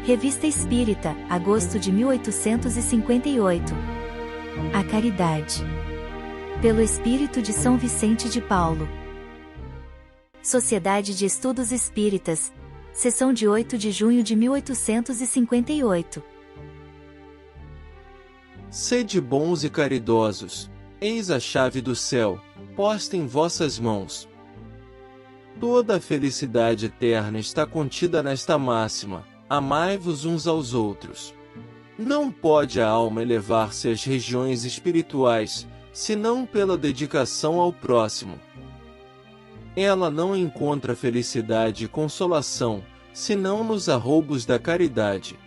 Revista Espírita, agosto de 1858. A Caridade. Pelo Espírito de São Vicente de Paulo. Sociedade de Estudos Espíritas, sessão de 8 de junho de 1858. Sede bons e caridosos, eis a chave do céu, posta em vossas mãos. Toda a felicidade eterna está contida nesta máxima: amai-vos uns aos outros. Não pode a alma elevar-se às regiões espirituais, senão pela dedicação ao próximo. Ela não encontra felicidade e consolação, senão nos arroubos da caridade.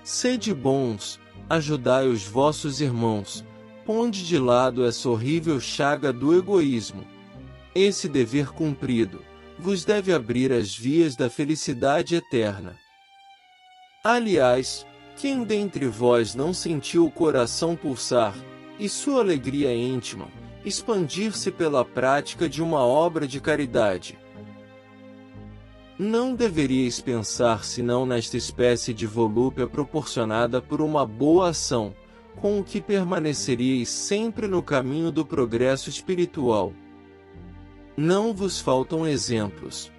Sede bons, ajudai os vossos irmãos, ponde de lado essa horrível chaga do egoísmo. Esse dever cumprido vos deve abrir as vias da felicidade eterna. Aliás, quem dentre vós não sentiu o coração pulsar, e sua alegria íntima expandir-se pela prática de uma obra de caridade? Não deveríeis pensar senão nesta espécie de volúpia proporcionada por uma boa ação, com o que permaneceríeis sempre no caminho do progresso espiritual. Não vos faltam exemplos.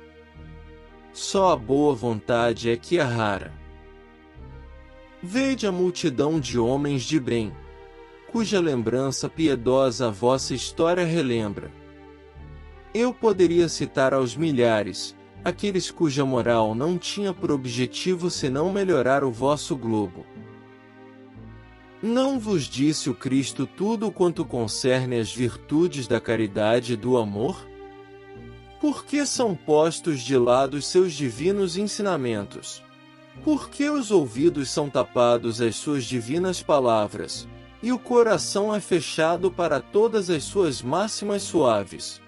Só a boa vontade é que é rara. Vede a multidão de homens de bem, cuja lembrança piedosa a vossa história relembra. Eu poderia citar aos milhares, aqueles cuja moral não tinha por objetivo senão melhorar o vosso globo. Não vos disse o Cristo tudo quanto concerne às virtudes da caridade e do amor? Por que são postos de lado os seus divinos ensinamentos? Por que os ouvidos são tapados às suas divinas palavras, e o coração é fechado para todas as suas máximas suaves?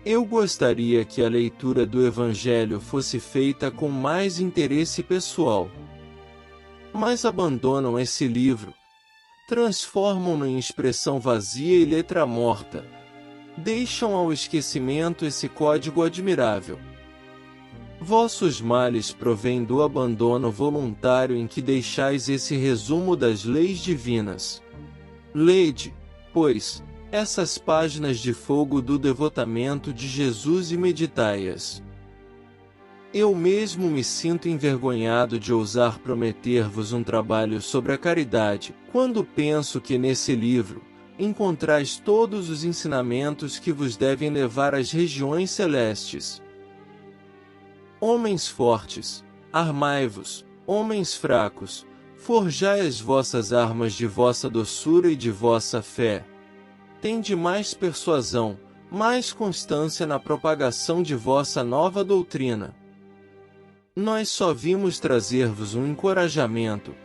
Eu gostaria que a leitura do Evangelho fosse feita com mais interesse pessoal. Mas abandonam esse livro, transformam-no em expressão vazia e letra morta, deixam ao esquecimento esse código admirável. Vossos males provêm do abandono voluntário em que deixais esse resumo das leis divinas. Lede, pois, essas páginas de fogo do devotamento de Jesus e meditai-as. Eu mesmo me sinto envergonhado de ousar prometer-vos um trabalho sobre a caridade, quando penso que nesse livro encontrais todos os ensinamentos que vos devem levar às regiões celestes. Homens fortes, armai-vos; homens fracos, forjai as vossas armas de vossa doçura e de vossa fé. Tende mais persuasão, mais constância na propagação de vossa nova doutrina. Nós só vimos trazer-vos um encorajamento.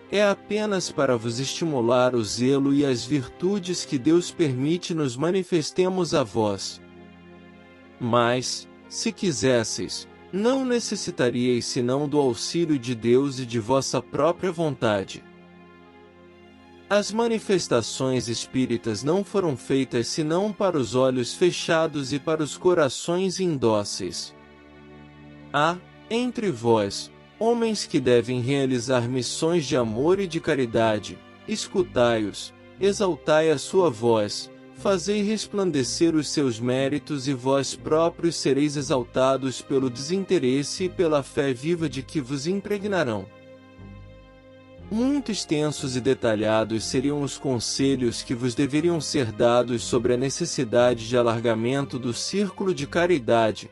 É apenas para vos estimular o zelo e as virtudes que Deus permite nos manifestemos a vós. Mas, se quisesseis, não necessitaríeis senão do auxílio de Deus e de vossa própria vontade. As manifestações espíritas não foram feitas senão para os olhos fechados e para os corações indóceis. Há, entre vós, homens que devem realizar missões de amor e de caridade. Escutai-os, exaltai a sua voz, fazei resplandecer os seus méritos e vós próprios sereis exaltados pelo desinteresse e pela fé viva de que vos impregnarão. Muito extensos e detalhados seriam os conselhos que vos deveriam ser dados sobre a necessidade de alargamento do círculo de caridade,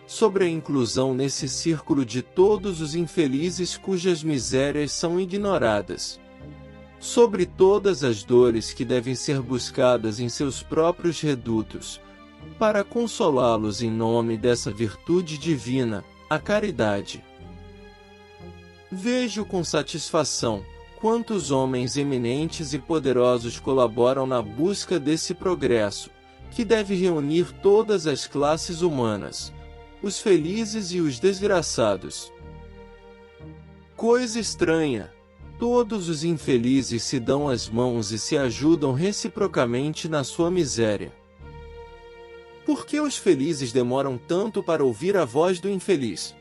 sobre a inclusão nesse círculo de todos os infelizes cujas misérias são ignoradas, sobre todas as dores que devem ser buscadas em seus próprios redutos, para consolá-los em nome dessa virtude divina, a caridade. Vejo com satisfação quantos homens eminentes e poderosos colaboram na busca desse progresso, que deve reunir todas as classes humanas, os felizes e os desgraçados. Coisa estranha! Todos os infelizes se dão as mãos e se ajudam reciprocamente na sua miséria. Por que os felizes demoram tanto para ouvir a voz do infeliz?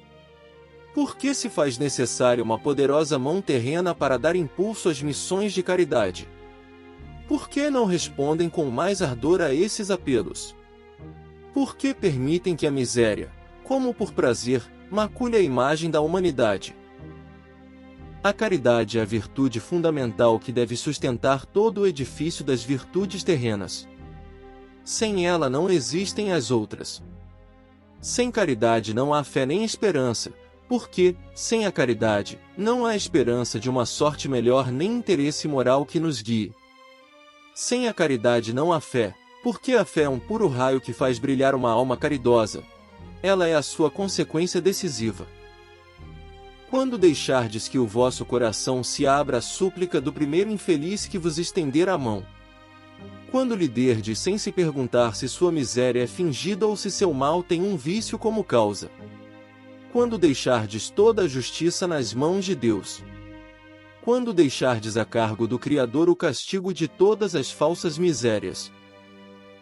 Por que se faz necessária uma poderosa mão terrena para dar impulso às missões de caridade? Por que não respondem com mais ardor a esses apelos? Por que permitem que a miséria, como por prazer, macule a imagem da humanidade? A caridade é a virtude fundamental que deve sustentar todo o edifício das virtudes terrenas. Sem ela não existem as outras. Sem caridade não há fé nem esperança, porque, sem a caridade, não há esperança de uma sorte melhor nem interesse moral que nos guie. Sem a caridade não há fé, porque a fé é um puro raio que faz brilhar uma alma caridosa. Ela é a sua consequência decisiva. Quando deixardes que o vosso coração se abra à súplica do primeiro infeliz que vos estender a mão? Quando lhe derdes sem se perguntar se sua miséria é fingida ou se seu mal tem um vício como causa? Quando deixardes toda a justiça nas mãos de Deus? Quando deixardes a cargo do Criador o castigo de todas as falsas misérias?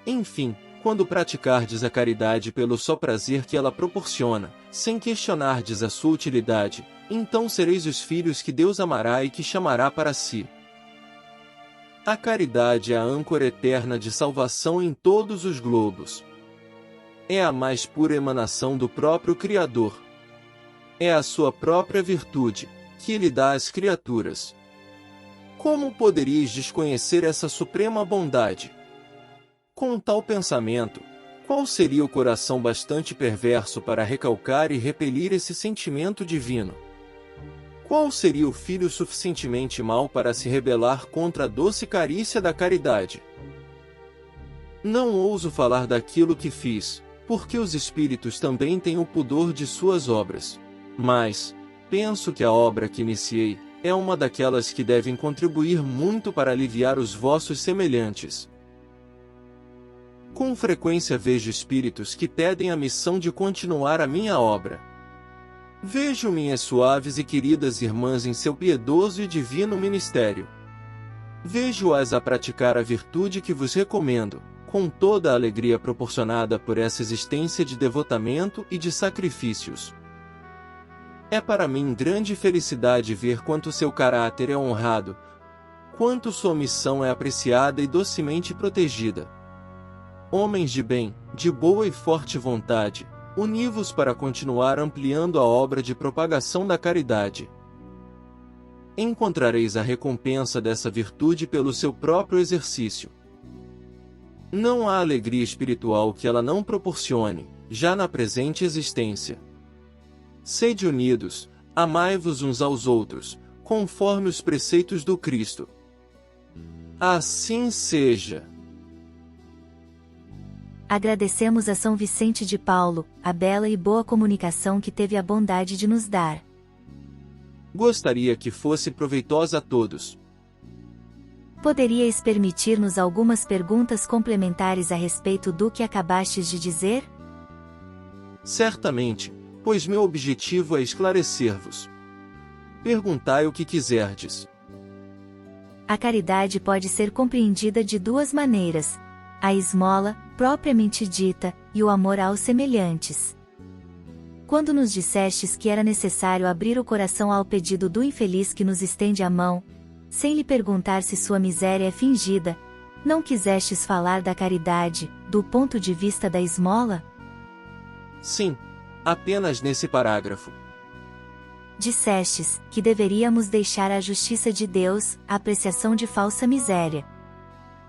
Enfim, quando praticardes a caridade pelo só prazer que ela proporciona, sem questionardes a sua utilidade, então sereis os filhos que Deus amará e que chamará para si. A caridade é a âncora eterna de salvação em todos os globos. É a mais pura emanação do próprio Criador. É a sua própria virtude, que lhe dá às criaturas. Como poderíeis desconhecer essa suprema bondade? Com tal pensamento, qual seria o coração bastante perverso para recalcar e repelir esse sentimento divino? Qual seria o filho suficientemente mau para se rebelar contra a doce carícia da caridade? Não ouso falar daquilo que fiz, porque os espíritos também têm o pudor de suas obras. Mas, penso que a obra que iniciei é uma daquelas que devem contribuir muito para aliviar os vossos semelhantes. Com frequência vejo espíritos que pedem a missão de continuar a minha obra. Vejo minhas suaves e queridas irmãs em seu piedoso e divino ministério. Vejo-as a praticar a virtude que vos recomendo, com toda a alegria proporcionada por essa existência de devotamento e de sacrifícios. É para mim grande felicidade ver quanto seu caráter é honrado, quanto sua missão é apreciada e docemente protegida. Homens de bem, de boa e forte vontade, uni-vos para continuar ampliando a obra de propagação da caridade. Encontrareis a recompensa dessa virtude pelo seu próprio exercício. Não há alegria espiritual que ela não proporcione, já na presente existência. Sede unidos, amai-vos uns aos outros, conforme os preceitos do Cristo. Assim seja. Agradecemos a São Vicente de Paulo, a bela e boa comunicação que teve a bondade de nos dar. Gostaria que fosse proveitosa a todos. Poderíeis permitir-nos algumas perguntas complementares a respeito do que acabastes de dizer? Certamente, pois meu objetivo é esclarecer-vos. Perguntai o que quiserdes. A caridade pode ser compreendida de duas maneiras: a esmola, propriamente dita, e o amor aos semelhantes. Quando nos dissestes que era necessário abrir o coração ao pedido do infeliz que nos estende a mão, sem lhe perguntar se sua miséria é fingida, não quisestes falar da caridade, do ponto de vista da esmola? Sim, apenas nesse parágrafo. Dissestes que deveríamos deixar à justiça de Deus a apreciação de falsa miséria.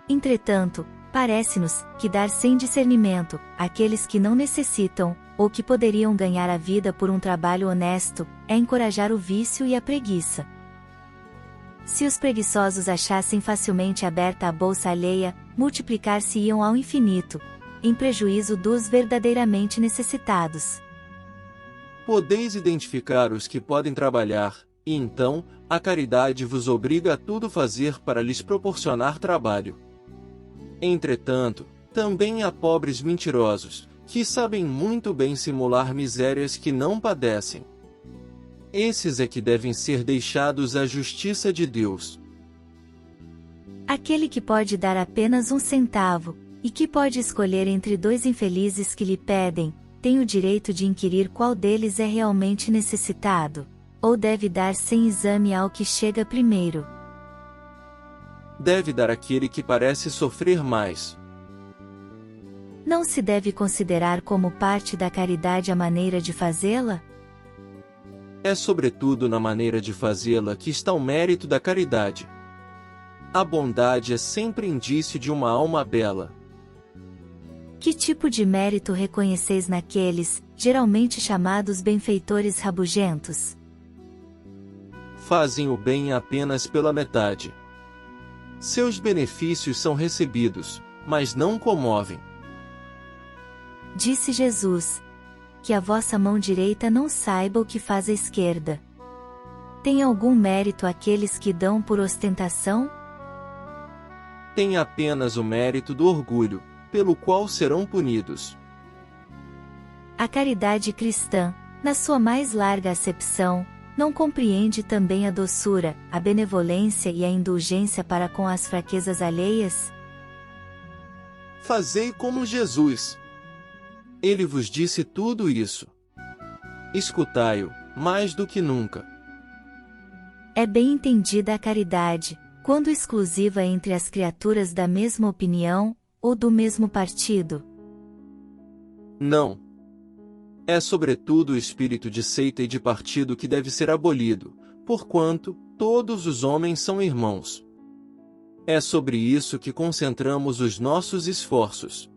Entretanto, parece-nos que dar sem discernimento àqueles que não necessitam, ou que poderiam ganhar a vida por um trabalho honesto, é encorajar o vício e a preguiça. Se os preguiçosos achassem facilmente aberta a bolsa alheia, multiplicar-se-iam ao infinito, em prejuízo dos verdadeiramente necessitados. Podeis identificar os que podem trabalhar, e então, a caridade vos obriga a tudo fazer para lhes proporcionar trabalho. Entretanto, também há pobres mentirosos, que sabem muito bem simular misérias que não padecem. Esses é que devem ser deixados à justiça de Deus. Aquele que pode dar apenas 1 centavo, e que pode escolher entre 2 infelizes que lhe pedem, tem o direito de inquirir qual deles é realmente necessitado? Ou deve dar sem exame ao que chega primeiro? Deve dar àquele que parece sofrer mais. Não se deve considerar como parte da caridade a maneira de fazê-la? É sobretudo na maneira de fazê-la que está o mérito da caridade. A bondade é sempre indício de uma alma bela. Que tipo de mérito reconheceis naqueles, geralmente chamados benfeitores rabugentos? Fazem o bem apenas pela metade. Seus benefícios são recebidos, mas não comovem. Disse Jesus: que a vossa mão direita não saiba o que faz a esquerda. Tem algum mérito aqueles que dão por ostentação? Tem apenas o mérito do orgulho, pelo qual serão punidos. A caridade cristã, na sua mais larga acepção, não compreende também a doçura, a benevolência e a indulgência para com as fraquezas alheias? Fazei como Jesus. Ele vos disse tudo isso. Escutai-o, mais do que nunca. É bem entendida a caridade, quando exclusiva entre as criaturas da mesma opinião, ou do mesmo partido? Não. É sobretudo o espírito de seita e de partido que deve ser abolido, porquanto todos os homens são irmãos. É sobre isso que concentramos os nossos esforços.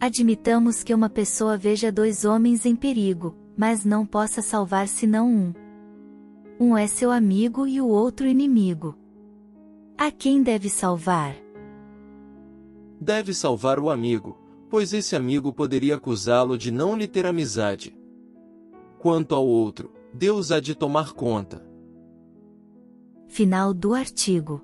Admitamos que uma pessoa veja dois homens em perigo, mas não possa salvar senão um. Um é seu amigo e o outro inimigo. A quem deve salvar? Deve salvar o amigo, pois esse amigo poderia acusá-lo de não lhe ter amizade. Quanto ao outro, Deus há de tomar conta. Final do artigo.